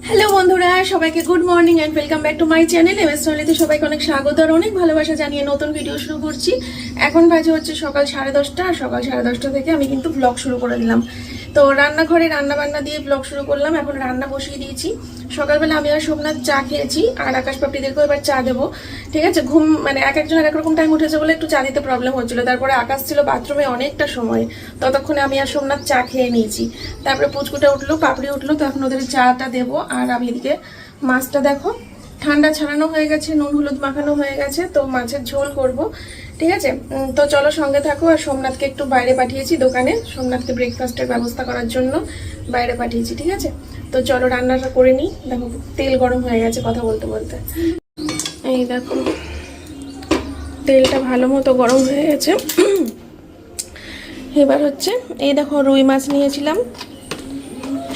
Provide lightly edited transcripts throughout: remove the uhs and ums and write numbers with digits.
Hello বন্ধুরা, সবাইকে good morning and welcome back to my channel MS চ্যানেলে সবাইকে অনেক স্বাগত আর অনেক ভালোবাসা জানিয়ে নতুন ভিডিও শুরু করছি। এখন বাজে হচ্ছে সকাল 10:30 আর সকাল 10:30 থেকে আমি কিন্তু ব্লগ শুরু করে দিলাম। তো রান্নাঘরে রান্না বান্না দিয়ে ব্লগ শুরু করলাম। এখন রান্না বসিয়ে দিয়েছি। সকালবেলা আমি আর সোমনাথ চা খেয়েছি আর আকাশ পাপড়িদেরকেও এবার চা দেবো। ঠিক আছে, ঘুম মানে এক একজন এক রকম টাইম উঠেছে বলে একটু চা দিতে প্রবলেম হচ্ছিল। তারপরে আকাশ ছিল বাথরুমে অনেকটা সময়, ততক্ষণে আমি আর সোমনাথ চা খেয়ে নিয়েছি। তারপরে পুচকুটা উঠলো, পাপড়ি উঠলো, তো এখন ওদের চাটা দেবো। আর আমি এদিকে মাছটা দেখো ঠান্ডা ছাড়ানো হয়ে গেছে, নুন হলুদ মাখানো হয়ে গেছে, তো মাছের ঝোল করব। ঠিক আছে, তো চলো সঙ্গে থাকো। আর সোমনাথকে একটু বাইরে পাঠিয়েছি দোকানে, সোমনাথকে ব্রেকফাস্টের ব্যবস্থা করার জন্য বাইরে পাঠিয়েছি। ঠিক আছে, তো চলো রান্নাটা করে নিই। দেখো তেল গরম হয়ে গেছে কথা বলতে বলতে। এই দেখো তেলটা ভালো মতো গরম হয়ে গেছে। এবার হচ্ছে এই দেখো রুই মাছ নিয়েছিলাম,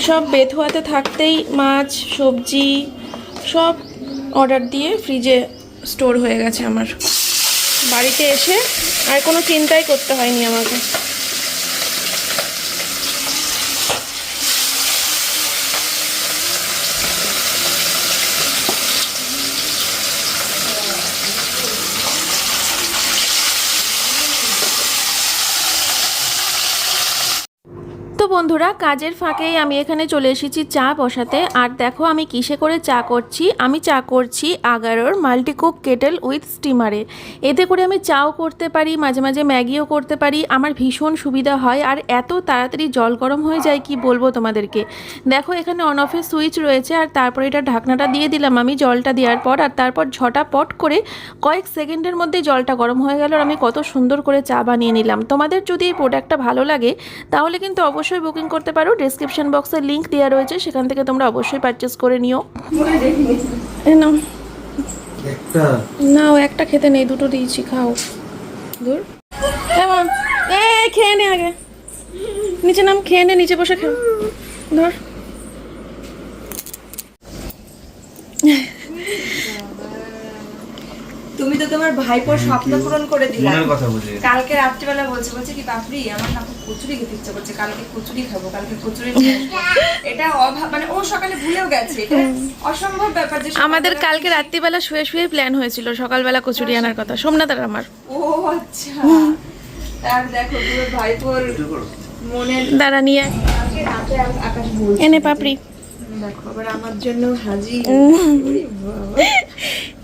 সব বেথুয়াতে থাকতেই মাছ সবজি সব অর্ডার দিয়ে ফ্রিজে স্টোর হয়ে গেছে আমার। বাড়িতে এসে আর কোনো চিন্তাই করতে হয়নি আমাকে। তো বন্ধুরা, কাজের ফাঁকেই আমি এখানে চলে এসেছি চা বসাতে। আর দেখো আমি কিসে করে চা করছি। আমি চা করছি আগারোর মাল্টিকুক কেটেল উইথ স্টিমারে। এতে করে আমি চাও করতে পারি, মাঝে মাঝে ম্যাগিও করতে পারি। আমার ভীষণ সুবিধা হয় আর এত তাড়াতাড়ি জল গরম হয়ে যায় কি বলবো তোমাদেরকে। দেখো এখানে অন অফের সুইচ রয়েছে আর তারপরে এটা ঢাকনাটা দিয়ে দিলাম আমি জলটা দেওয়ার পর। আর তারপর ঝটাপট করে কয়েক সেকেন্ডের মধ্যে জলটা গরম হয়ে গেল আর আমি কত সুন্দর করে চা বানিয়ে নিলাম। তোমাদের যদি এই প্রোডাক্টটা ভালো লাগে তাহলে কিন্তু অবশ্যই বুকিং করতে পারো। ডেসক্রিপশন বক্সে লিংক দেওয়া রয়েছে, সেখান থেকে তোমরা অবশ্যই পারচেস করে নিও। নাও নাও, একটা খেতে নেই, দুটো দিয়েছি, খাও। দূর খেয়ে নে, আগে নিচে নাম, খেয়ে নে, নিচে বসে খাও। ধর তুমি তো তোমার ভাইপোর স্বপ্ন পূরণ করে দিলে। কালকে রাত্রিবেলা বলছে কি পাপড়ি আমার না খুব কচুরি খেতে ইচ্ছা করছে, কালকে কচুরি খাবো, কালকে কচুরি এটা অভাব, মানে ও সকালে ভুলেও গেছে। এটা অসম্ভব ব্যাপার যে আমাদের কালকে রাত্রিবেলা শুয়ে শুয়ে প্ল্যান হয়েছিল সকালবেলা কচুরি আনার কথা, সোমনাথ আর আমার। ও আচ্ছা, আর দেখো পুরো ভাইপোর মনে দাঁড়া নিয়ে আকাশ বলছে এনে পাপড়ি দেখো আবার আমার জন্য হাজি।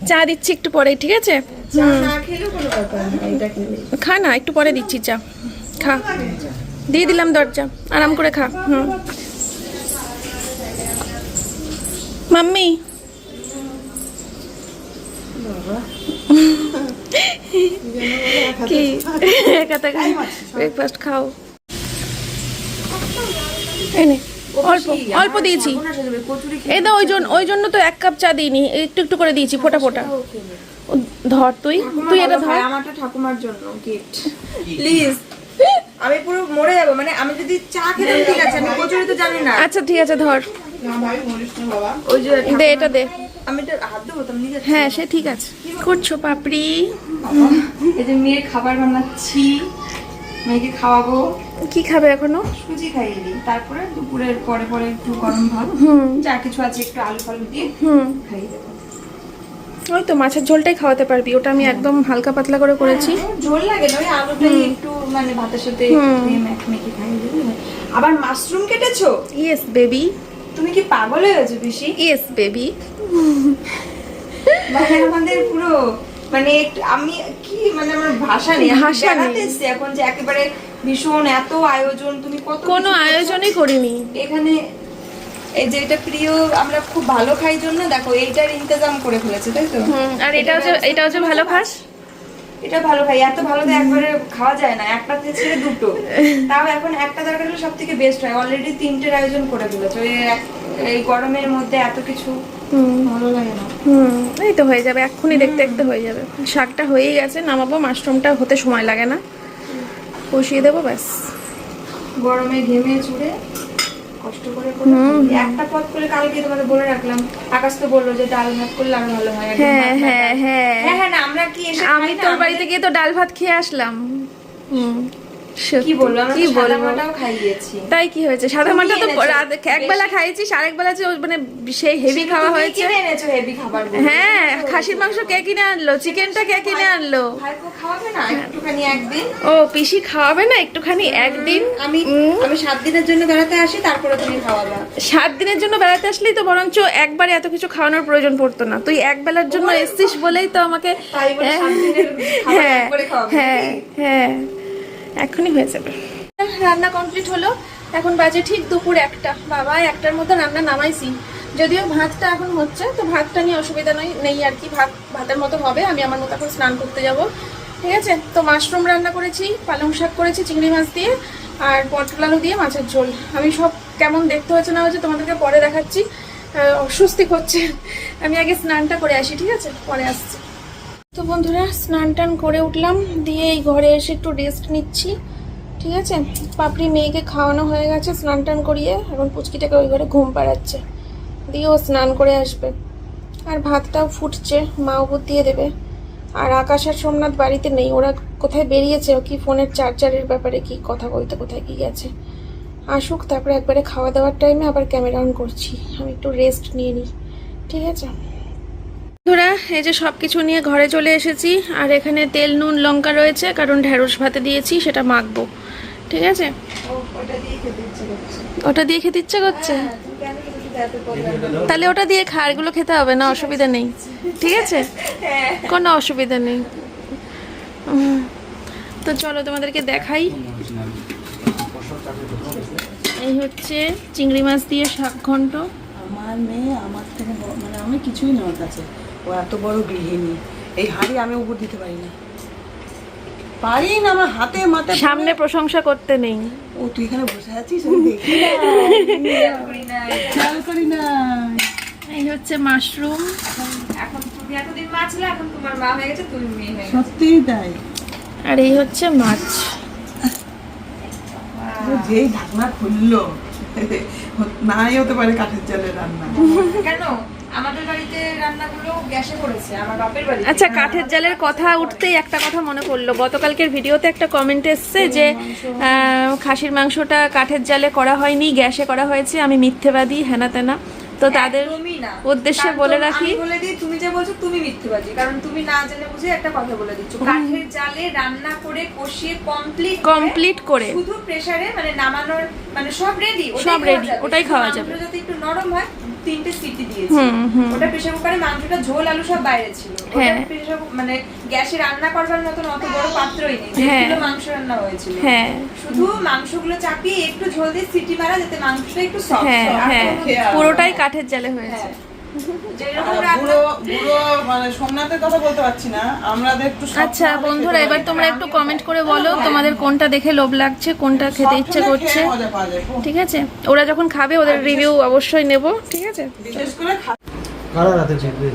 চা দিচ্ছি একটু পরে, ঠিক আছে? চা না খেলেও কোনো ব্যাপার না, এটা খেলে খা না, একটু পরে দিচ্ছি চা, খা। দিয়ে দিলাম দরজা, আরাম করে খা। মাম্মি কি একা ব্রেকফাস্ট খাও। এনে অল্প অল্প দিয়েছি। এই তো ওই জন্য তো 1 কাপ চা দিইনি, একটু একটু করে দিয়েছি ফোটা ফোটা। ধর তুই এটা ধর, আমারটা ঠাকুমার জন্য গিফট প্লিজ। আমি পুরো মরে যাবো, মানে আমি যদি চা খেতাম ঠিক আছে, আমি কচুরি তো জানি না। আচ্ছা ঠিক আছে ধর, ওই যে দে এটা দে। আমি তো হাত দেবো তো নিজে। হ্যাঁ সে ঠিক আছে। করছো পাপড়ি? এই যে মেয়ের খাবার বানাচ্ছি, মেয়েকে খাওয়াবো। কি খাবে এখনো? সুজি খাইয়ে দিই, তারপরে দুপুরের পরে পরে একটু গরম ভাত যা কিছু আছে একটু আলু ফালু দিয়ে খাইয়ে দেবো। ওই তো মাছের ঝোলটাই খাওয়াতে পারবি, ওটা আমি একদম হালকা পাতলা করে করেছি। ঝোল লাগে না, ওই আলুটাই একটু মানে ভাতের সাথে মেখে খাইয়ে দেবো। আবার মাশরুম কেটেছো? Yes baby. তুমি কি পাগল হয়ে গেছো বেশি? Yes baby. মানে আমাদের পুরো মানে আমি কি মানে আমার ভাষা নেই এখন যে একেবারে ভীষণ এত আয়োজন। তুমি কত কোনো আয়োজনই করিনি এখানে। এই যে এটা প্রিয়, আমরা খুব ভালো খাই জন্য দেখো এইটার ইন্তজাম করে ফেলেছে, তাই তো? আর এটা হচ্ছে ভালো খাস, এটা ভালো খাই। এত ভালো তো একবারে খাওয়া যায় না, একটা ছেড়ে দুটো, তাও এখন একটা দরকার হলে সব থেকে বেস্ট হয়। অলরেডি 3টের আয়োজন করে ফেলেছে, এই গরমের মধ্যে এত কিছু ভালো লাগে না। এই তো হয়ে যাবে এক্ষুনি, দেখতে দেখতে হয়ে যাবে। শাকটা হয়েই গেছে, নামাবো। মাশরুমটা হতে সময় লাগে না, কষিয়ে দেবো ব্যাস। গরমে ঘেমে চুড়ে কষ্ট করে একটা পদ করে কালকে তোমাদের বলে রাখলাম। আকাশ তো বললো যে ডাল ভাত করলে আরো ভালো হয়। হ্যাঁ হ্যাঁ হ্যাঁ হ্যাঁ হ্যাঁ, আমরা কি এসে আমি তোর বাড়িতে গিয়ে তো ডাল ভাত খেয়ে আসলাম। কি বলবো, আমরা কি তো সাদা বলবো? মাটাও খাইয়েছি। তাই কি হয়েছে? সাদা তুমি মাটা তো এনেছো। একবেলা খাইছিস, আরেকবেলা যে মানে সেই হেভি সেটা খাওয়া তুমি হয়েছে। কিনে এনেছো হেভি খাবার। হ্যাঁ, খাসির মাংস কে কিনে আনলো, চিকেনটা কে কিনে আনলো? ভাইপো খাওয়াবে না একটুখানি একদিন? ও পিসি খাওয়াবে না একটুখানি একদিন? আমি 7 দিনের জন্য বেড়াতে আসি, তারপরে তুমি খাওয়াবে। 7 দিনের জন্য বেড়াতে আসলেই তো বরঞ্চ একবারে এত কিছু খাওয়ানোর প্রয়োজন পড়তো না। তুই এক বেলার জন্য এসছিস বলেই তো আমাকে। তাই বলে 7 দিনের খাবার হ্যাঁ একবারে খাওয়াবে হ্যাঁ নাকি? হ্যাঁ, এখনই হয়ে যাবে। রান্না কমপ্লিট হলো, এখন বাজে ঠিক দুপুর 1টা। বাবা 1টার মধ্যে রান্না নামাইছি, যদিও ভাতটা এখন হচ্ছে, তো ভাতটা নিয়ে অসুবিধা নেই আর কি। ভাতের মতো হবে, আমি আমার মতো এখন স্নান করতে যাব। ঠিক আছে, তো মাশরুম রান্না করেছি, পালং শাক করেছি চিংড়ি মাছ দিয়ে, আর পটল আলু দিয়ে মাছের ঝোল। আমি সব কেমন দেখতে হচ্ছে না হচ্ছে তোমাদেরকে পরে দেখাচ্ছি। অস্বস্তি হচ্ছে, আমি আগে স্নানটা করে আসি, ঠিক আছে, পরে আসছি। তো বন্ধুরা, স্নান টান করে উঠলাম, দিয়ে এই ঘরে এসে একটু রেস্ট নিচ্ছি। ঠিক আছে, পাপড়ি মেয়েকে খাওয়ানো হয়ে গেছে স্নান টান করিয়ে, এখন পুচকিটাকে ওই ঘরে ঘুম পাড়াচ্ছে, দিয়ে ও স্নান করে আসবে। আর ভাতটাও ফুটছে, মা উপর দিয়ে দেবে। আর আকাশ আর সোমনাথ বাড়িতে নেই, ওরা কোথায় বেরিয়েছে, কি ফোনের চার্জারের ব্যাপারে কি কথা বলতে কোথায় কি গেছে। আসুক, তারপরে একবারে খাওয়া দাওয়ার টাইমে আবার ক্যামেরা অন করছি, আমি একটু রেস্ট নিয়ে নিই। ঠিক আছে বন্ধুরা, এই যে সব কিছু নিয়ে ঘরে চলে এসেছি, আর এখানে তেল নুন লঙ্কা রয়েছে, কারণ ঢেঁড়স ভাতে দিয়েছি, সেটা মাখবো। ঠিক আছে, ওটা দিয়ে খেতে ইচ্ছে করছে, তাহলে ওটা দিয়ে খা, এগুলো খেতে হবে না, অসুবিধা নেই। ঠিক আছে, কোনো অসুবিধা নেই। তো চলো তোমাদেরকে দেখাই। এই হচ্ছে চিংড়ি মাছ দিয়ে শাক ঘন্ট। আমার মেয়ে আমার থেকে মানে আমি কিছুই না ওর কাছে, ও এত বড় গৃহিণী, এই হাঁড়ি আমি উপর দিতে পারি না, আমার হাতে মাথা সামনে প্রশংসা করতে নেই। ও তুই এখানে বসে আছিস, আমি দেখি না, খেয়াল করি না। এই হচ্ছে মাশরুম। এখন তুমি এতদিন মা ছিলে, এখন তোমার মা হয়ে গেছে, তুমি মেয়ে হয়ে গেছে। সত্যিই তাই। আর এই হচ্ছে মাছ। ও যেই ঢাকনা খুললো, নাই হতে পারে কাঠের জালের রান্না। কেন আমাদের বাড়িতে রান্নাগুলো গ্যাসে করেছে, আমার বাপের বাড়িতে। আচ্ছা, কাঠের জালের কথা উঠতেই একটা কথা মনে পড়লো। গতকালকের ভিডিওতে একটা কমেন্ট এসছে যে খাসির মাংসটা কাঠের জালে করা হয়নি, গ্যাসে করা হয়েছে, আমি মিথ্যেবাদী, হেনা তেনা। তো তাদের একদমই না। উদ্দেশ্যে কারণ বলে আমি রাখি, বলে দিই, তুমি যে বলছো তুমি মিথ্যেবাদী, কারণ তুমি না জেনে বুঝে একটা কথা বলে দিচ্ছ। কাঠের জালে রান্না করে কষিয়ে কমপ্লিট করে শুধু প্রেসারে মানে নামানোর মানে সব রেডি, সব ready, ওটাই খাওয়া যাবে। মাংসটা যদি একটু নরম হয়, 3টে সিটি দিয়েছি। ওটা প্রেসার কুকারে মাংসটা ঝোল আলু সব বাইরে ছিল। হ্যাঁ। ওটা প্রেসার মানে গ্যাসে রান্না করবার মতন অত বড় পাত্রই নেই, হ্যাঁ। যেগুলো মাংস রান্না হয়েছিল। হ্যাঁ শুধু মাংসগুলো চাপিয়ে একটু ঝোল দিয়ে সিটি মারা, যাতে মাংসটা একটু সফট হ্যাঁ হয়। হ্যাঁ, পুরোটাই কাঠের জালে হয়েছে। যেরকম বুড়ো বুড়ো মানে সোমনাথের কথা বলতে পারছি না, আমরা একটু আচ্ছা বন্ধুরা, এবার তোমরা একটু কমেন্ট করে বলো তোমাদের কোনটা দেখে লোভ লাগছে, কোনটা খেতে ইচ্ছে করছে। মজা পাওয়া যায়। ঠিক আছে, ওরা যখন খাবে ওদের রিভিউ অবশ্যই নেব। ঠিক আছে, বিশেষ করে কারা রাতে চেপে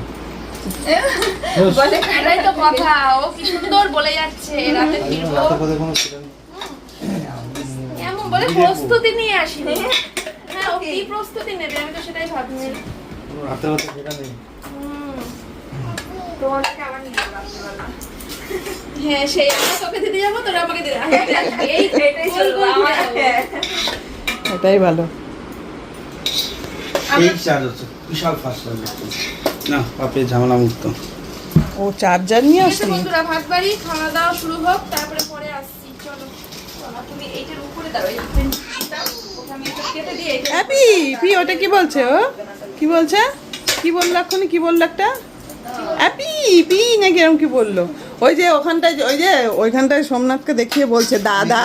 বলে এটাই তো কথা, ও কি সুন্দর বলে যাচ্ছে রাতে ফিরবো, রাতে পথে কোনো ছিলেন এমন বলে প্রস্তুতি নিয়ে আসিনি। হ্যাঁ, ও কি প্রস্তুতি নেবে, আমি তো সেটাই ভাবছি। রাতে পথে ফেরা নেই। তোমাদেরকে আবার নিয়ে যাবো রাত্রিবেলা। হ্যাঁ, সেই আমরা তোকে দিতে যাবো, তোরা আমাকে দিতে এই এটাই চলবে আমার। এটাই ভালো। এই চার্জ হচ্ছে বিশাল ফাস্ট লাগবে না, আপনি ঝামেলা মুক্ত। ও চার্জার নিয়ে ঠিক আছে আসলি? বন্ধুরা, ভাত বাড়ি খাওয়া দাওয়া শুরু হোক, তারপরে পরে আসছি। চলো, তুমি এইটার উপরে দাও, এই পেনটা ওখানে এটা কেটে দিয়ে এইটা হ্যাপি পি ওটা কি বলছে, ও কি বলছে, কি বললো এক্ষুনি, কি বললো একটা হ্যাপি পি নাকি এরকম কি বললো? ওই যে ওখানটায়, ওই যে ওইখানটায় সোমনাথকে দেখিয়ে বলছে দাদা।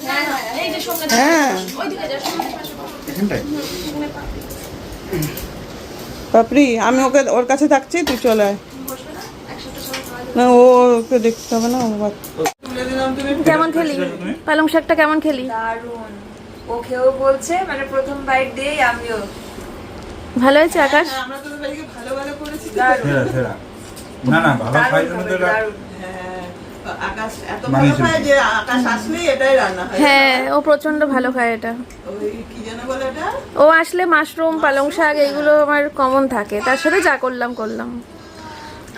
হ্যাঁ হ্যাঁ, এই যে সোমনাথ, হ্যাঁ ওইদিকে যা, সোমনাথের পাশে বসো। এখানটায় পাপড়ি, আমি ওকে ওর কাছে থাকছি, তুই চলে আয়। বসবে না, একসাথে সবাই খাওয়া যাবে। না ও ওকে দেখতে হবে না, ও তুলে দিলাম। তুমি কেমন খেলি পালং শাকটা, কেমন খেলি? দারুণ। ও খেয়েও বলছে, মানে প্রথম বাইট দিয়েই আমিও ভালো হয়েছে আকাশ? আমরা তো ভাইকে ভালো ভালো করেছি। দারুণ ফেরা ফেরা না না, ভালো খাই দারুণ জন্য হবে, তো দারুণ। হ্যাঁ, আকাশ এত মানিয়ে ভালো খায় যে আকাশ আসলেই এটাই রান্না হয়। হ্যাঁ, ও প্রচন্ড ভালো খায় এটা। ওই কি যেন বলে এটা, ও আসলে মাশরুম পালং শাক এগুলো আমার কমন থাকে, তার সাথে যা করলাম।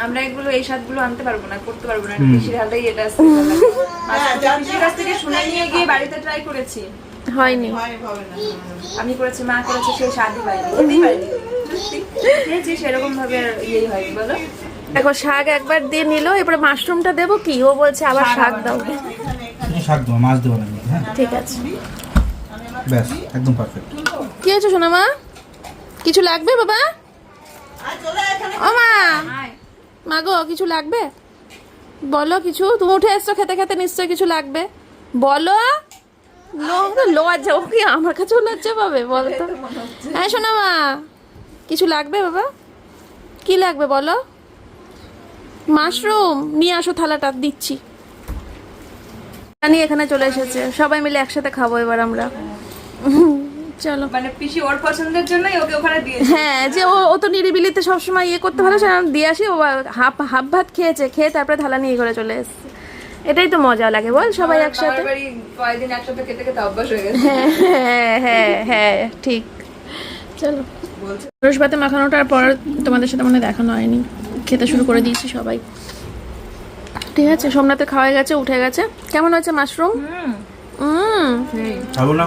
আমরা এগুলো এই স্বাদগুলো আনতে পারবো না, করতে পারবো না, পিসির হাতেই এটা আছে। পিসির কাছ থেকে শুনে নিয়ে গিয়ে বাড়িতে ট্রাই করেছি, হয়নি। আমি করেছি, মা করেছে, সেই স্বাদই পাইনি, খেতেই পারিনি। খেয়েছি সেরকম ভাবে আর ইয়েই হয়, বলো। দেখো শাক একবার দিয়ে নিল, এবারে মাশরুমটা দেবো কি, ও বলছে আবার শাক দাও। শাক দেবো, মাছ দেবো না, হ্যাঁ ঠিক আছে, ব্যাস একদম পারফেক্ট। কি হয়েছে সোনা মা, কিছু লাগবে বাবা? ও মা, মা গো কিছু লাগবে বলো, কিছু তুমি উঠে এসছো খেতে খেতে, নিশ্চয়ই কিছু লাগবে বলো। লজ্জা, ও কি আমার কাছেও লজ্জা পাবে বলতো? হ্যাঁ সোনা মা, কিছু লাগবে বাবা? কি লাগবে বলো? মাশরুম নিয়ে আসো, থালাটা দিচ্ছি। এখানে চলে এসেছে, সবাই মিলে একসাথে খাবো এবার আমরা। চলো, মানে পিসি ওর পছন্দের জন্যই ওকে ওখানে দিয়েছে। হ্যাঁ, যে ও তো নিরিবিলিতে সবসময় ইয়ে করতে ভালো, সেরকম দিয়ে আসি। ও হাফ ভাত খেয়েছে, খেয়ে তারপরে থালা নিয়ে করে চলে এসছে। এটাই তো মজা লাগে বল, সবাই একসাথে। কয়েকদিন একসাথে খেতে খেতে অভ্যাস হয়ে গেছে। হ্যাঁ হ্যাঁ হ্যাঁ ঠিক। চলো, রস ভাতে মাখানোটার পর তোমাদের সাথে মনে দেখানো হয়নি, খেতে শুরু করে দিয়েছি সবাই। ঠিক আছে, সোমনাথে খাওয়া গেছে, উঠে গেছে। কেমন হয়েছে মাশরুম? খাবো না,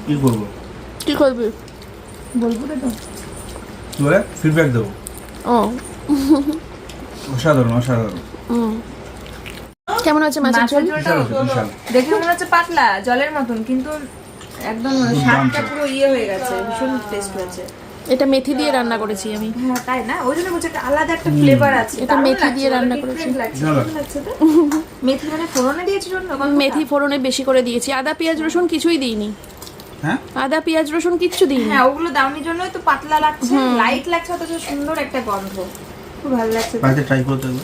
কি করবো? কি করবি বলবো তো, বলে ফিডব্যাক দেবো। ও অসাধারণ অসাধারণ। কেমন হয়েছে মাছের ঝোল? দেখে মনে হচ্ছে পাতলা জলের মতন, কিন্তু একদম স্বাদটা পুরো ইয়ে হয়ে গেছে, ভীষণ টেস্ট হয়েছে। এটা মেথি দিয়ে রান্না করেছি আমি। হ্যাঁ তাই না, ওই জন্য বলছি একটা আলাদা একটা ফ্লেভার আছে। এটা মেথি দিয়ে রান্না করেছি। মেথি মানে ফোড়নে দিয়েছি জন্য, মেথি ফোড়নে বেশি করে দিয়েছি, আদা পেঁয়াজ রসুন কিছুই দিইনি। হ্যাঁ, আদা পেঁয়াজ রসুন কিচ্ছু দিইনি। হ্যাঁ ওগুলো দাউনির জন্যই তো পাতলা লাগছে, লাইট লাগছে, অথচ সুন্দর একটা গন্ধ, খুব ভালো লাগছে। বাড়িতে ট্রাই করতে হবে।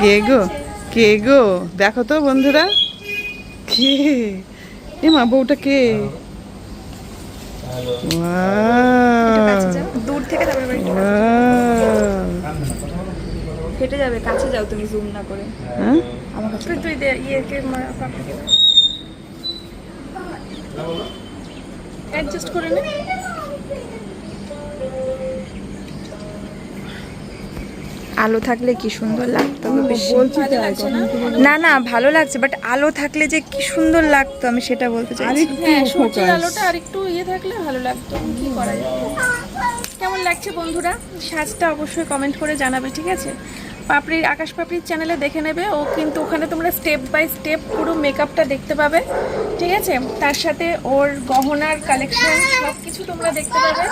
কে গো, কে গো, দেখো তো বন্ধুরা, কে এ মা, বউটা কে? দূর থেকে তারপরে ফেটে যাবে, কাছে যাও তুমি, জুম না করে। আমার কাছে তুই দে, ইয়েকে অ্যাডজাস্ট করে নে। আলো থাকলে কি সুন্দর লাগতো, না না ভালো লাগছে, বাট আলো থাকলে যে কি সুন্দর লাগতো আমি সেটা বলতে চাইছি। হ্যাঁ, সূর্যের আলোটা আর একটু ইয়ে থাকলে ভালো লাগতো, কি করা যায়। কেমন লাগছে বন্ধুরা সাজটা অবশ্যই কমেন্ট করে জানাবে, ঠিক আছে? পাপড়ির, আকাশ পাপড়ির চ্যানেলে দেখে নেবে, ও কিন্তু ওখানে তোমরা স্টেপ বাই স্টেপ পুরো মেকআপটা দেখতে পাবে, ঠিক আছে? তার সাথে ওর গহনার কালেকশন সব কিছু তোমরা দেখতে পাবে,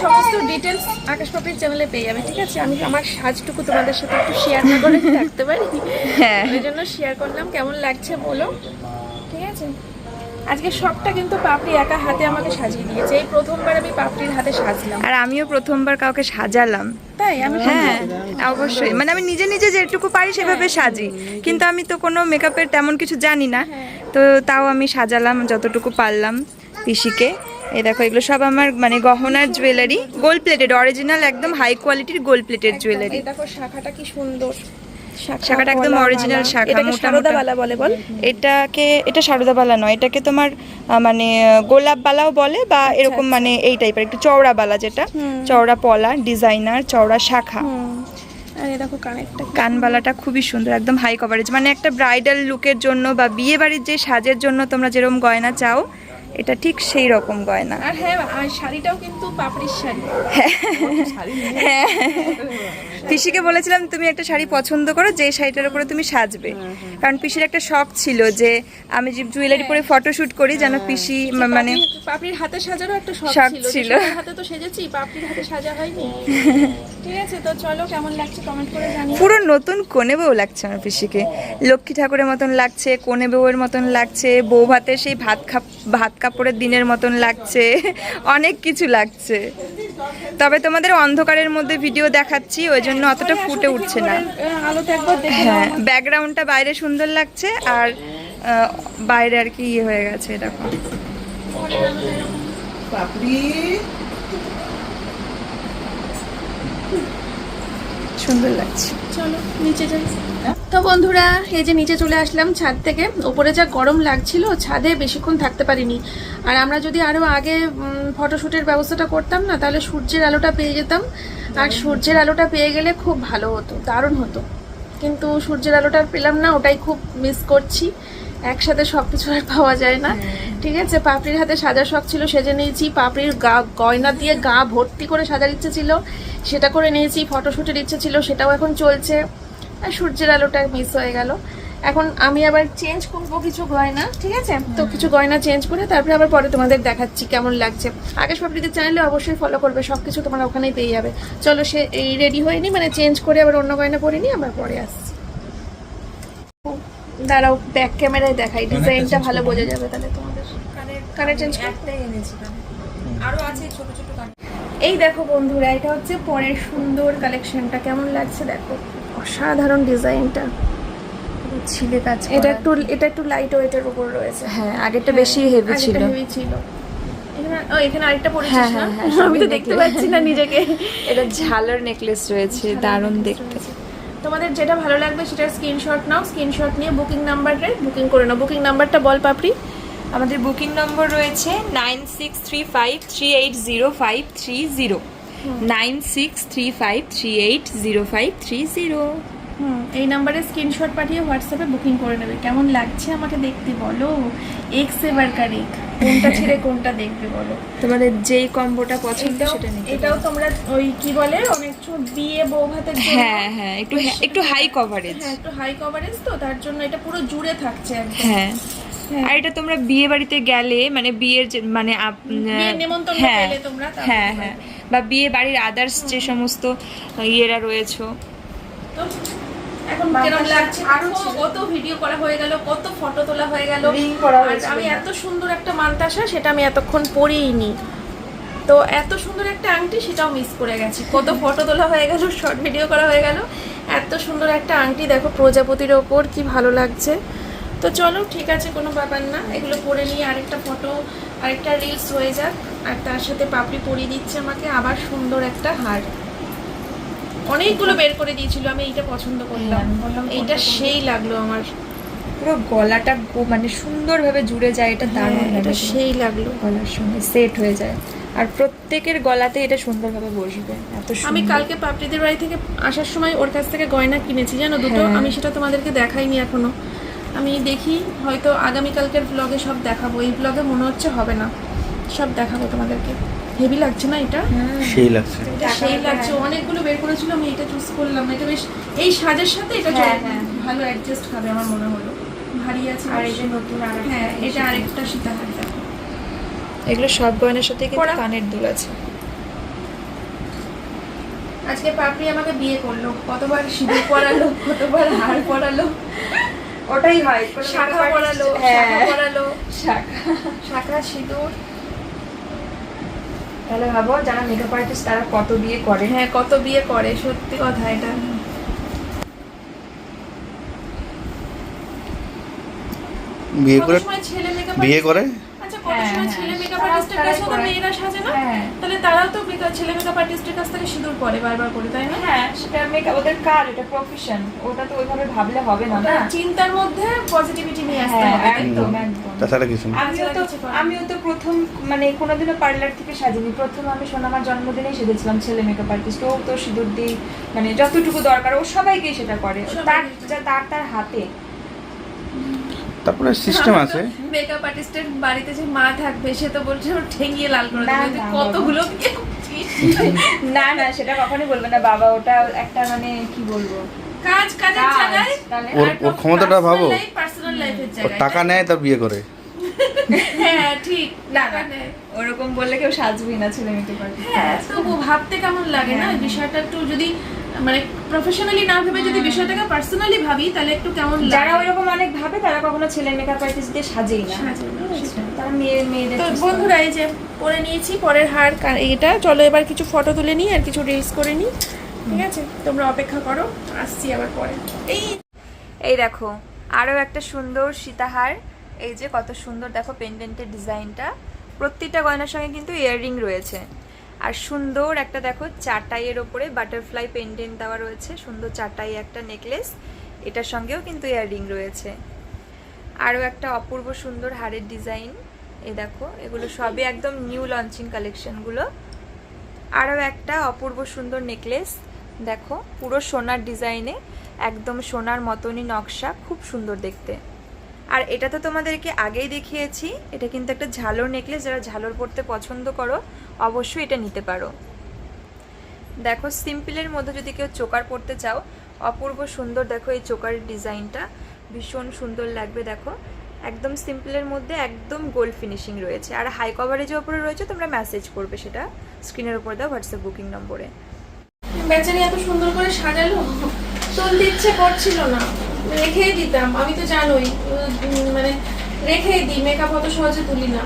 সমস্ত ডিটেলস আকাশ পাপড়ির চ্যানেলে পেয়ে যাবে, ঠিক আছে? আমি আমার সাজটুকু তোমাদের সাথে একটু শেয়ার না করে থাকতে পারি, হ্যাঁ ওই জন্য শেয়ার করলাম। কেমন লাগছে বলো, ঠিক আছে? আজকে সবটা কিন্তু পাপড়ি একা হাতে আমাকে সাজিয়ে দিয়েছে, এই প্রথমবার আমি পাপড়ির হাতে সাজলাম। আর আমিও প্রথমবার কাউকে সাজালাম। তাই আমি হ্যাঁ অবশ্যই, মানে আমি নিজে নিজে যেটুকু পারি সেভাবে সাজি, কিন্তু আমি তো কোনো মেকআপের তেমন কিছু জানি না, তো তাও আমি সাজালাম যতটুকু পারলাম পিসিকে। এই দেখো এগুলো সব আমার মানে গহনার জুয়েলারি, গোল্ড প্লেটেড, অরিজিনাল একদম হাই কোয়ালিটির গোল্ড প্লেটেড জুয়েলারি। এই দেখো শাখাটা কি সুন্দর, শাখাটা একদম অরিজিনাল শাখা, এটাকে সারদাবালা বলে বল। এটা সারদাবালা নয়, এটাকে তোমার মানে গোলাপ বালাও বলে, বা এরকম মানে এই টাইপের একটু চওড়া বালা, যেটা চওড়া পলা ডিজাইনার, চওড়া শাখা। আর এই দেখো কানেরটা, কানবালাটা খুবই সুন্দর, একদম হাই কভারেজ, মানে একটা ব্রাইডাল লুকের জন্য বা বিয়ে বাড়ির যে সাজের জন্য তোমরা যেরকম গয়না চাও, এটা ঠিক সেই রকম গয়না। আর হ্যাঁ, আর শাড়িটাও কিন্তু পাপড়ির শাড়ি। হ্যাঁ, পিসিকে বলেছিলাম তুমি একটা শাড়ি পছন্দ করো, যে শাড়িটার উপরে তুমি সাজবে, কারণ পিসির একটা শখ ছিল যে আমি যে জুয়েলারি পরে ফটোশুট করি, যেন পিসি মানে পাপড়ির হাতে সাজারও একটা শখ ছিল। হাতে তো সেজেছি, পাপড়ির হাতে সাজা হয়নি। ঠিক আছে, তো চলো কেমন লাগছে কমেন্ট করে জানিও। পুরো নতুন কোণে বউ লাগছে আমার পিসিকে, লক্ষ্মী ঠাকুরের মতন লাগছে, কোণে বউয়ের মতন লাগছে, বউ ভাতের সেই ভাত কাপড়ের দিনের মতন লাগছে, অনেক কিছু লাগছে। তবে তোমাদের অন্ধকারের মধ্যে ভিডিও দেখাচ্ছি, ওই জন্য অতটা ফুটে উঠছে না। হ্যাঁ, ব্যাকগ্রাউন্ডটা বাইরে সুন্দর লাগছে, আর বাইরে আর কি ইয়ে হয়ে গেছে, দেখো সুন্দর লাগছে। চলো নিচে যাই। তো বন্ধুরা এই যে নিচে চলে আসলাম ছাদ থেকে। উপরে যা গরম লাগছিল ছাদে বেশিক্ষণ থাকতে পারিনি। আর আমরা যদি আরও আগে ফটোশ্যুটের ব্যবস্থাটা করতাম না, তাহলে সূর্যের আলোটা পেয়ে যেতাম। আর সূর্যের আলোটা পেয়ে গেলে খুব ভালো হতো, দারুণ হতো। কিন্তু সূর্যের আলোটা পেলাম না, ওটাই খুব মিস করছি। একসাথে সব কিছু আর পাওয়া যায় না। ঠিক আছে, পাপড়ির হাতে সাজার শখ ছিল, সেজে নিয়েছি। পাপড়ির গয়না দিয়ে গা ভর্তি করে সাজার ইচ্ছে ছিল, সেটা করে নিয়েছি। ফটোশ্যুটের ইচ্ছে ছিল, সেটাও এখন চলছে। আর সূর্যের আলোটা মিস হয়ে গেল। এখন আমি আবার চেঞ্জ করবো কিছু গয়না, ঠিক আছে? তো কিছু গয়না চেঞ্জ করে তারপরে আবার পরে তোমাদের দেখাচ্ছি কেমন লাগছে। আকাশ পাপড়িদের চ্যানেলে অবশ্যই ফলো করবে, সব কিছু তোমরা ওখানেই পেয়ে যাবে। চলো, সে এই রেডি হয়নি, মানে চেঞ্জ করে আবার অন্য গয়না পরে নিই, আবার পরে আসছি। দাঁড়াও, ব্যাক ক্যামেরায় দেখাই, ডিজাইনটা ভালো বোঝা যাবে তাহলে তোমাদের। কানে চেঞ্জ একটাই এনেছি কানে, আরো আছে ছোট ছোট কানে। এই দেখো বন্ধুরা, এটা হচ্ছে পরের সুন্দর কালেকশনটা। কেমন লাগছে দেখো, অসাধারণ ডিজাইনটা। ছিলে কাজ এটা একটু লাইট ওয়েটের উপর রয়েছে। হ্যাঁ, আগেরটা বেশি হেভি ছিল। হেভি ছিল। এখানে আরেকটা পরেছিস না? আমি তো দেখতে পাচ্ছি না নিজেকে। এটা ঝালর নেকলেস রয়েছে, দারুণ দেখতে। তোমাদের যেটা ভালো লাগবে সেটার স্ক্রিনশট নাও, স্ক্রিনশট নিয়ে বুকিং নাম্বারে বুকিং করে নাও। বুকিং নাম্বারটা বল পাপড়ি। আমাদের বুকিং নম্বর রয়েছে 9635380530, 9635380530। এই নাম্বারে স্ক্রিনশট পাঠিয়ে হোয়াটসঅ্যাপে বুকিং করে নেবে। কেমন লাগছে আমাকে দেখতে বলো, এক্স এবার কারিক, কোনটা ছেড়ে কোনটা দেখবে বলো। তোমাদের যেই কম্বোটা পছন্দ সেটা নিতে। এটাও তোমরা ওই কি বলে অনেক বিয়ে বউ ভাতের জন্য। হ্যাঁ হ্যাঁ, একটু হাই কভারেজ। হ্যাঁ, একটু হাই কভারেজ, তো তার জন্য এটা পুরো জুড়ে থাকছে একদম। হ্যাঁ, আর এটা তোমরা বিয়ে বাড়িতে গেলে, মানে বিয়ের মানে বিয়ের নেমন্তন্ন পেলে তোমরা, হ্যাঁ হ্যাঁ, বা বিয়ে বাড়ির আদার্স যে সমস্ত ইয়েরা রয়েছে। তো এখন কেমন লাগছে? আরো কত ভিডিও করা হয়ে গেল, কত ফটো তোলা হয়ে গেল। আমি এত সুন্দর একটা মানতাসা, সেটা আমি এতক্ষণ পরিইনি। তো এত সুন্দর একটা আংটি, সেটাও মিস করে গেছি। কত ফটো তোলা হয়ে গেল, শর্ট ভিডিও করা হয়ে গেল। এত সুন্দর একটা আংটি দেখো প্রজাপতির ওপর, কি ভালো লাগছে। তো চলো, ঠিক আছে, কোনো ব্যাপার না। এগুলো পরে নিয়ে আরেকটা ফটো, আরেকটা রিলস হয়ে যাক। আর তার সাথে পাপড়ি পরিয়ে দিচ্ছে আমাকে আবার সুন্দর একটা হার। অনেকগুলো বের করে দিয়েছিল, আমি এইটা পছন্দ করলাম। এইটা সেই লাগলো আমার, পুরো গলাটা মানে সুন্দরভাবে জুড়ে যায়। এটা দারুণ, এটা সেই লাগলো, গলার সঙ্গে সেট হয়ে যায়। আর প্রত্যেকের গলাতে এটা সুন্দরভাবে বসবে। এত আমি কালকে পাপড়িদের বাড়ি থেকে আসার সময় ওর কাছ থেকে গয়না কিনেছি, জানো, দুটো। আমি সেটা তোমাদেরকে দেখাইনি এখনো। আমি দেখি হয়তো আগামীকালকের ব্লগে সব দেখাবো। এই ব্লগে মনে হচ্ছে হবে না, সব দেখাবো তোমাদেরকে। হেভি লাগছে না এটা? সেই লাগছে, এটা সেই লাগছে। অনেকগুলো বের করেছিল, আমি এটা চুজ করলাম। এটা বেশ, এই সাজের সাথে এটা ভালো অ্যাডজাস্ট হবে আমার মনে হলো। ভারী আছে। আর এই যে নতুন হ্যাঁ, এটা আরেকটা সীতাহার দেখো। এগুলো সব গয়নার সাথে কিন্তু কানের দুল আছে। আজকে পাপড়ি আমাকে বিয়ে করলো, কতবার সিঁদুর পরালো, কতবার হার পরালো। ওটাই হয়, শাখা পরালো, শাখা পরালো, শাখা সিঁদুর। তাহলে ভাবো, যারা মেকআপ আর্টিস্ট তারা কত বিয়ে করে। হ্যাঁ, কত বিয়ে করে, সত্যি কথা এটা। বিয়ে করে আচ্ছা, কত সময় ছেলে মেকআপ আর্টিস্টের কাছে তো মেয়েরা সাজে না? তাহলে তারাও তো ছেলে মেকআপ আর্টিস্টের কাছ থেকে সিঁদুর পরে বারবার করে, তাই না? হ্যাঁ, সেটা মেকআপ ওদের কাজ, এটা প্রফেশন। ওটা তো ওইভাবে ভাবলে হবে না। চিন্তার মধ্যে পজিটিভিটি নিয়ে আসতে হবে। একদম একদম। তাছাড়া কিছু না। আমিও তো প্রথম, মানে কোনোদিনও পার্লার থেকে সাজিনি। প্রথম আমি সোনামার জন্মদিনেই সেজেছিলাম ছেলে মেকআপ আর্টিস্ট। ও তো সিঁদুর দিই, মানে যতটুকু দরকার ও সবাইকেই সেটা করে, তার হাতে। তারপরে সিস্টেম আছে। মেকআপ আর্টিস্টের বাড়িতে যে মা থাকবে, সে তো বলছে ওর ঠেঙিয়ে লাল করে দেবে, কতগুলো বিয়ে করছিস। না না, সেটা কখনোই বলবে না বাবা। ওটা একটা, মানে কি বলবো, কাজের জায়গায়। ওর ক্ষমতাটা ভাবো, পার্সোনাল লাইফের ওর জায়গায় টাকা নেয় তার বিয়ে করে। হ্যাঁ ঠিক, না ওরকম বললে কেউ সাজবেই না ছেলে মেয়েকে পারে। হ্যাঁ, তবু ভাবতে কেমন লাগে না বিষয়টা। একটু যদি মানে প্রফেশনালি না ভেবে যদি বিষয়টাকে পার্সোনালি ভাবি, তাহলে একটু কেমন লাগে। যারা ওইরকম অনেক ভাবে, তারা কখনো ছেলে মেকআপ আর্টিস্ট দিয়ে সাজেই না। তারা মেয়েদের। তো বন্ধুরা, এই যে পরে নিয়েছি পরের হার, এটা। চলো এবার কিছু ফটো তুলে নিই আর কিছু রিলস করে নিই, ঠিক আছে? তোমরা অপেক্ষা করো, আসছি আবার পরে। এই দেখো আরো একটা সুন্দর সীতাহার। এই যে কত সুন্দর দেখো পেন্ডেন্টের ডিজাইনটা। প্রত্যেকটা গয়নার সঙ্গে কিন্তু ইয়াররিং রয়েছে। আর সুন্দর একটা দেখো চাটাইয়ের ওপরে বাটারফ্লাই পেন্ডেন্ট দেওয়া রয়েছে। সুন্দর চাটাই একটা নেকলেস। এটার সঙ্গেও কিন্তু ইয়াররিং রয়েছে। আরও একটা অপূর্ব সুন্দর হারের ডিজাইন, এই দেখো এগুলো সবই একদম নিউ লঞ্চিং কালেকশনগুলো। আরও একটা অপূর্ব সুন্দর নেকলেস, দেখো পুরো সোনার ডিজাইনে, একদম সোনার মতনই নকশা, খুব সুন্দর দেখতে। আর এটা তো তোমাদেরকে আগেই দেখিয়েছি, এটা কিন্তু একটা ঝালর নেকলেস, যারা ঝালর পরতে পছন্দ করো অবশ্যই এটা নিতে পারো। দেখো সিম্পলের মধ্যে যদি কেউ চোকার পরতে চাও, অপূর্ব সুন্দর, দেখো এই চোকারের ডিজাইনটা ভীষণ সুন্দর লাগবে। দেখো একদম সিম্পলের মধ্যে একদম গোল্ড ফিনিশিং রয়েছে, আর হাই কভারেজের ওপরে রয়েছে, তোমরা মেসেজ করবে সেটা স্ক্রিনের উপর দাও হোয়াটসঅ্যাপ বুকিং নম্বরে। বেচারি এত সুন্দর করে সাজালো, তুলতে ইচ্ছে করছিল না, রেখেই দিতাম। আমি তো জানোই মানে রেখেই দিই, মেকআপ অত সহজে তুলি না,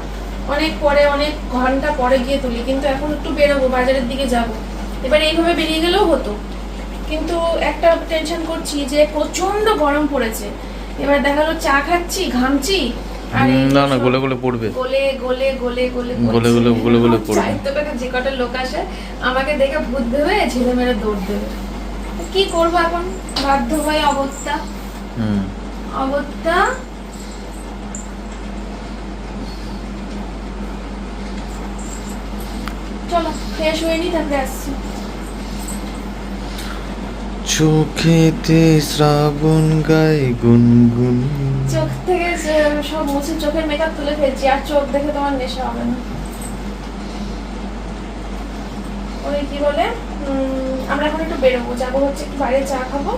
অনেক পরে অনেক ঘন্টা পরে গিয়ে তুলি। কিন্তু এখন একটু বেরোবো, বাজারের দিকে যাব, এবার এইভাবে বেরিয়ে গেলেও হতো, কিন্তু একটা টেনশন করছি যে প্রচন্ড গরম পড়েছে। এবার দেখা গেলো চা খাচ্ছি, ঘামছি, আর না না গলে গলে পড়বে, গলে গলে গলে গলে গলে গলে গলে গলে পড়বে। সাহিত্যটাকে যে কটা লোক আসে আমাকে দেখে ভূত ভেবে ছেলে মেরে দৌড় দেবে। কি করবো এখন, বাধ্য হয়ে অবস্থা অবস্থা। চলো ফ্রেশ হয়ে নি, তারপরে আসছি। চোখেতে শ্রাবণ গায়ে গুনগুন। চোখ থেকে সব মুছে চোখের মেকআপ তুলে ফেলছি, আর চোখ দেখে তোমার নেশা হবে না। ওই কি বলে, আমরা এখন একটু বেরোবো, যাবো হচ্ছে একটু বাইরে চা খাবো।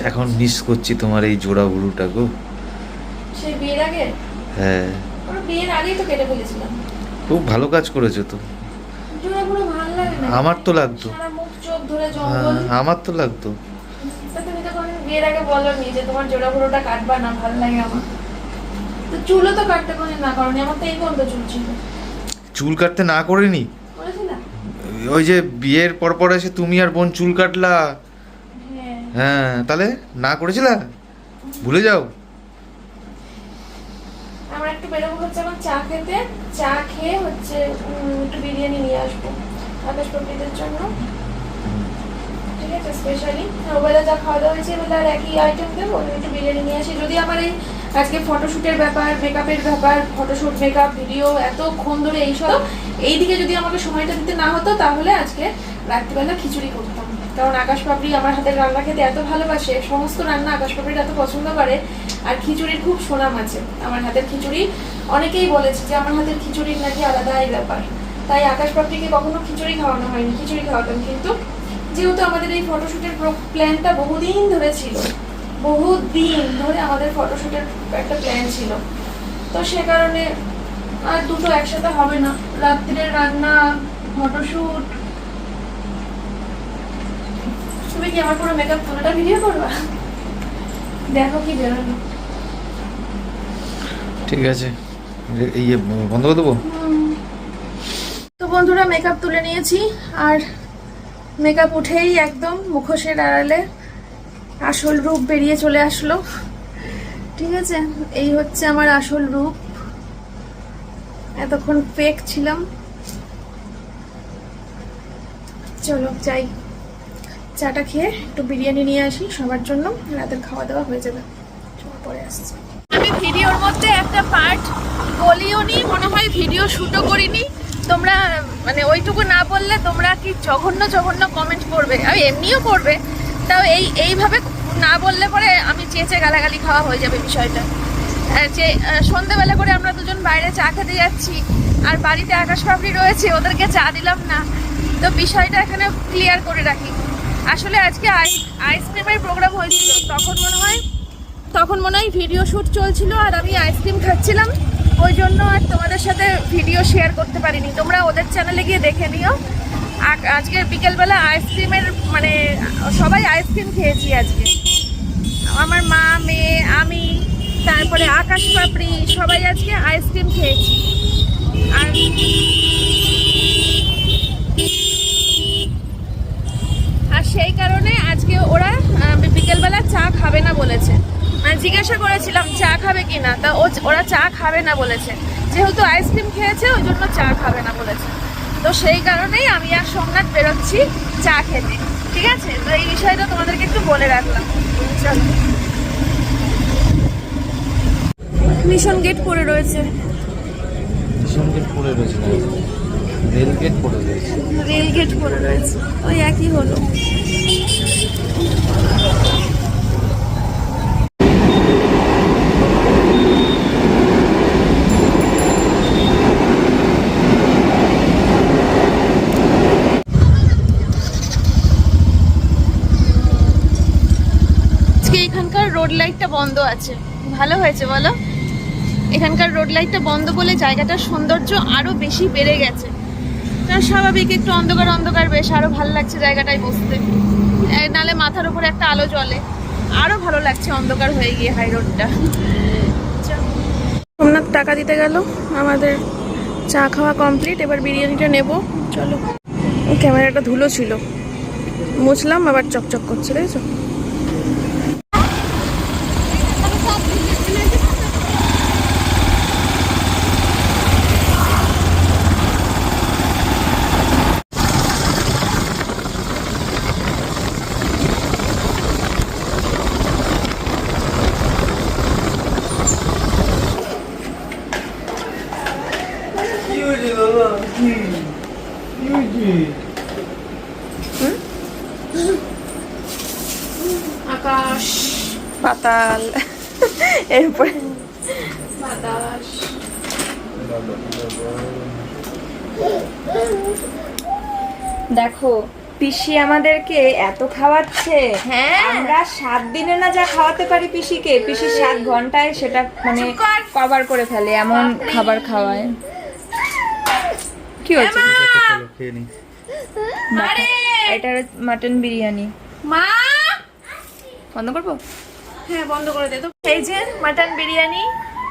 এখন মিস করছি তোমার এই জোড়া বুড়ুটা গো। সেই বিয়ের আগে? হ্যাঁ, ওরা বিয়ের আগেই তো কেটে ফেলেছিলাম। খুব ভালো কাজ করেছো তো। জোড়া পুরো ভালো লাগে না, আমার তো লাগতো, সারা মুখ চোখ ধরে জঙ্গল। আমার তো লাগতো। তা তুমি তো কোনোদিন বিয়ের আগে বলোনি যে তোমার জোড়া পুরোটা কাটবা না, ভালো লাগে আমার। তো চুলও তো কাটতে কোনোদিন না করনি, আমার তো এই পর্যন্ত চুল ছিল। চুল কাটতে না করিনি, করেছিলাম? ওই যে বিয়ের পর পর এসে তুমি আর বোন চুল কাটলা। হ্যাঁ। হ্যাঁ, তাহলে না করেছিলা, ভুলে যাও। আমরা একটু বেরোবো হচ্ছে এখন চা খেতে, চা খেয়ে হচ্ছে একটু বিরিয়ানি নিয়ে আসবো আকাশ পাপড়িদের জন্য, ঠিক আছে? স্পেশালি ওবেলা যা খাওয়া দাওয়া হয়েছে, এবার আর একই আইটেম দেবো, একটু বিরিয়ানি নিয়ে আসি। যদি আমার এই আজকে ফটোশ্যুটের ব্যাপার, মেকআপের ব্যাপার, ফটোশ্যুট, মেকআপ, ভিডিও এতক্ষণ ধরে এইসব, এইদিকে যদি আমাকে সময়টা দিতে না হতো, তাহলে আজকে রাত্রিবেলা খিচুড়ি করতাম। কারণ আকাশ পাপড়ি আমার হাতের রান্না খেতে এত ভালোবাসে, সমস্ত রান্না আকাশ পাপড়িটা এত পছন্দ করে, আর খিচুড়ির খুব সুনাম আছে আমার হাতের খিচুড়ি। অনেকেই বলেছে যে আমার হাতের খিচুড়ির নাকি আলাদাই ব্যাপার, তাই আকাশ পাপড়িকে কখনো খিচুড়ি খাওয়ানো হয়নি, খিচুড়ি খাওয়াতাম। কিন্তু যেহেতু আমাদের এই ফটোশ্যুটের প্ল্যানটা বহুদিন ধরে ছিল, বহুদিন ধরে আমাদের ফটোশ্যুটের একটা প্ল্যান ছিল, তো সে কারণে আর দুটো একসাথে হবে না, রাত্রির রান্না, ফটোশ্যুট। তুমি কি আমার পুরো মেকআপ পুরোটা ভিডিও করবা? দেখো কি বেরোলো। ঠিক আছে, ইয়ে বন্ধ করে দেবো। তো বন্ধুরা মেকআপ তুলে নিয়েছি, আর মেকআপ উঠেই একদম মুখোশের আড়ালে আসল রূপ বেরিয়ে চলে আসলো। ঠিক আছে, এই হচ্ছে আমার আসল রূপ, এতক্ষণ ফেক ছিলাম। চলো যাই, চাটা খেয়ে একটু বিরিয়ানি নিয়ে আসি সবার জন্য, রাতের খাওয়া দাওয়া হয়ে যাবে, পরে আসছি। আমি ভিডিওর মধ্যে একটা পার্ট বলিও নি, মনে হয় ভিডিও শুটও করিনি। তোমরা মানে ওইটুকু না বললে তোমরা কি জঘন্য জঘন্য কমেন্ট করবে, আর এমনিও করবে, তাও এইভাবে না বললে পরে আমি চেঁচে গালাগালি খাওয়া হয়ে যাবে বিষয়টা। যে সন্ধ্যেবেলা করে আমরা দুজন বাইরে চা খেতে যাচ্ছি, আর বাড়িতে আকাশ পাপড়ি রয়েছে, ওদেরকে চা দিলাম না, তো বিষয়টা এখানে ক্লিয়ার করে রাখি। আসলে আজকে আইসক্রিমের প্রোগ্রাম হয়েছিল, তখন মনে হয় ভিডিও শ্যুট চলছিল, আর আমি আইসক্রিম খাচ্ছিলাম, ওই জন্য আর তোমাদের সাথে ভিডিও শেয়ার করতে পারিনি। তোমরা ওদের চ্যানেলে গিয়ে দেখে নিও। আজকে বিকেলবেলা আইসক্রিমের মানে সবাই আইসক্রিম খেয়েছি আজকে, আমার মা, মেয়ে, আমি, তারপরে আকাশ পাপড়ি, সবাই আজকে আইসক্রিম খেয়েছি। আর সেই কারণে আজকে ওরা বিকেলবেলা চা খাবে না বলেছে। জিজ্ঞাসা করেছিলাম চা খাবে কিনা, তা ওরা চা খাবে না বলেছে, যেহেতু আইসক্রিম খেয়েছে ওই জন্য চা খাবে না বলেছে। তো সেই কারণেই আমি আর সোমনাথ বেরোচ্ছি চা খেতে, ঠিক আছে? তো এই বিষয়টা তোমাদেরকে একটু বলে রাখলাম। চলো। মিশন গেট পড়ে রয়েছে, মিশন গেট পড়ে রয়েছে, রেল গেট পড়ে রয়েছে। রেল গেট পড়ে রয়েছে, ওই একই হলো। আজকে এখানকার রোড লাইটটা বন্ধ আছে, ভালো হয়েছে বলো? এখানকার রোড লাইটটা বন্ধ বলে জায়গাটার সৌন্দর্য আরো বেশি বেড়ে গেছে। না, স্বাভাবিক একটু অন্ধকার অন্ধকার, বেশ আরো ভালো লাগছে জায়গাটায় বসতে। নালে মাথার উপরে একটা আলো জ্বলে, আরো ভালো লাগছে অন্ধকার হয়ে গিয়ে হাই রোডটা। সোমনাথ টাকা দিতে গেল, আমাদের চা খাওয়া কমপ্লিট, এবার বিরিয়ানিটা নেব। চলো। ক্যামেরাটা ধুলো ছিল, মুছলাম, আবার চকচক করছে, দেখেছো? আকাশ পাতাল, এরপরে বাতাস। দেখো পিসি আমাদেরকে এত খাওয়াচ্ছে। হ্যাঁ। আমরা 7 দিনে না যা খাওয়াতে পারি পিসিকে, পিসি 7 ঘন্টায় সেটা মানে কভার করে ফেলে, এমন খাবার খাওয়ায়। কি হচ্ছে? খেয়ে নি। এটা মাটন বিরিয়ানি। মা, বন্ধ করবো? হ্যাঁ বন্ধ করে দে তো। এই যে মাটন বিরিয়ানি,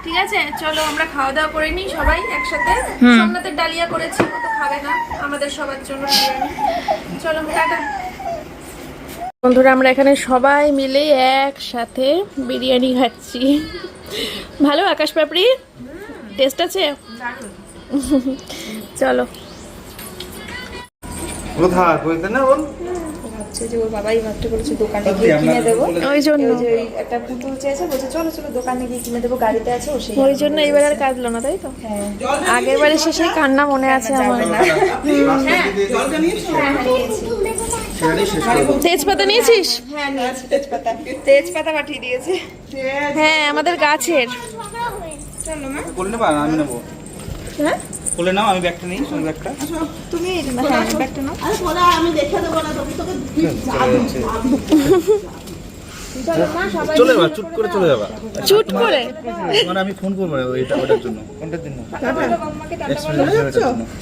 ঠিক আছে? চলো আমরা খাওয়া দাওয়া করে নিই সবাই একসাথে। সোমনাথের ডালিয়া করেছি, ও তো খাবে না, আমাদের সবার জন্য বিরিয়ানি। চলো টাটা। বন্ধুরা, আমরা এখানে সবাই মিলে একসাথে বিরিয়ানি খাচ্ছি। ভালো আকাশ পাপড়ি, টেস্ট আছে? চলো। কোথায় কইতে না বল? ভাবছে যে ওর বাবাই ভাবতে বলেছে দোকানে গিয়ে কিনে দেবো, ওই জন্য ওই যে একটা পুতুল চেয়েছে, বলছে চলো চলো দোকানে গিয়ে কিনে দেবো, গাড়িতে আছে ও, সেই ওই জন্য এবার আর কাঁদলো না, তাই তো? হ্যাঁ। আগের বারে শেষে কান্না মনে আছে আমার। তেজপাতা নিয়েছিস? হ্যাঁ নিয়েছি তেজপাতা, তেজপাতা পাঠিয়ে দিয়েছে। হ্যাঁ, আমাদের গাছের। চলো মা। বলে নেবা, আমি নেবো। হ্যাঁ বলে নাও, আমি ব্যাগটা নিই, সঙ্গে ব্যাগটা। তুমি হ্যাঁ ব্যাগটা নাও। চলে যাবা, চুট করে চলে যাবা। চুট করে মানে আমি ফোন করবো ওইটা, ওটার জন্য। কোনটার জন্য?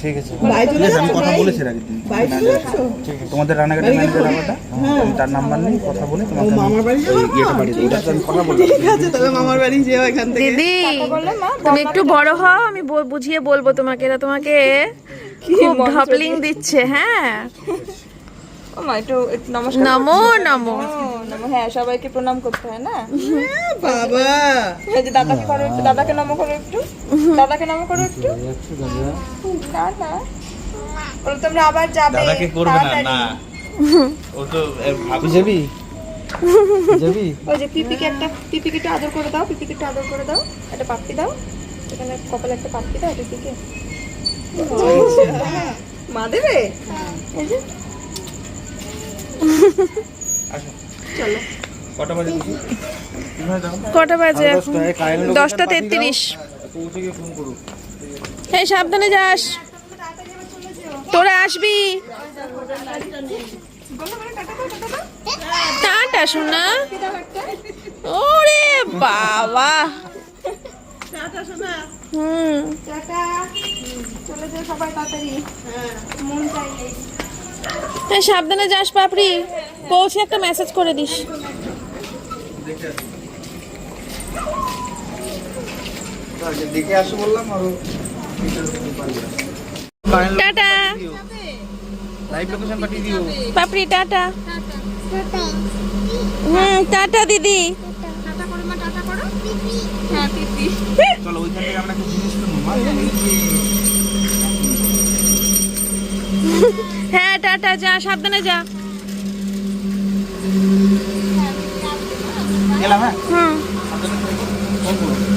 ঠিক আছে, আমি কথা বলেছি আগের দিন। ঠিক আছে, তোমাদের রানাঘাটের ম্যানেজার আলাদা, আমি তার নাম্বার নিয়ে কথা বলে তোমাকে মামার বাড়ি ইয়েটা পাঠিয়ে দিই। ওটা তো আমি কথা বলবো। ঠিক আছে, তবে মামার বাড়ি যেও এখান থেকে। দিদি, তুমি একটু বড় হও, আমি বুঝিয়ে বলবো তোমাকে। এরা তোমাকে খুব ঢপলিং দিচ্ছে। হ্যাঁ, ও মা একটু নমস্কার। নমো নমো। নমো, হ্যাঁ সবাইকে প্রণাম করতে হয় না? বাবা, এই যে দাদাকে করো একটু, দাদাকে নমো করো একটু, দাদাকে নমো করো একটু। না না, বলো তোমরা আবার যাবে। দাদাকে করবে না, না ও তো ভাবি যাবি যাবি। ওই যে পিপিকে একটু আদর করে দাও, পিপিকে একটু আদর করে দাও, একটা পাপ্পি দাও, এখানে কপালে একটা পাপ্পি দাও পিপিকে। মা দেবে? এই যে চলো। কটা বাজে? কটা বাজে এখন? 10:33। পৌঁছে গিয়ে ফোন করো। হ্যাঁ, সাবধানে যাস, তোরা আসবি। টাটা শোনা। ওরে বাবা, টাটা, চলে যাও সবাই তাড়াতাড়ি। মন চাইলে হ্যাঁ সাবধানে যাস পাপড়ি, পৌঁছে একটা মেসেজ করে দিস। দেখে আসো বললাম। আর টাটা লাইভ লোকেশন পাঠিয়ে দিও। পাপড়ি, টাটা। টাটা দিদি। চলো ওইখান থেকে আমরা একটা জিনিস কিনবো। হ্যাঁ টাটা, যা সাবধানে যা। গেলাম হ্যাঁ হুম ফোন করো।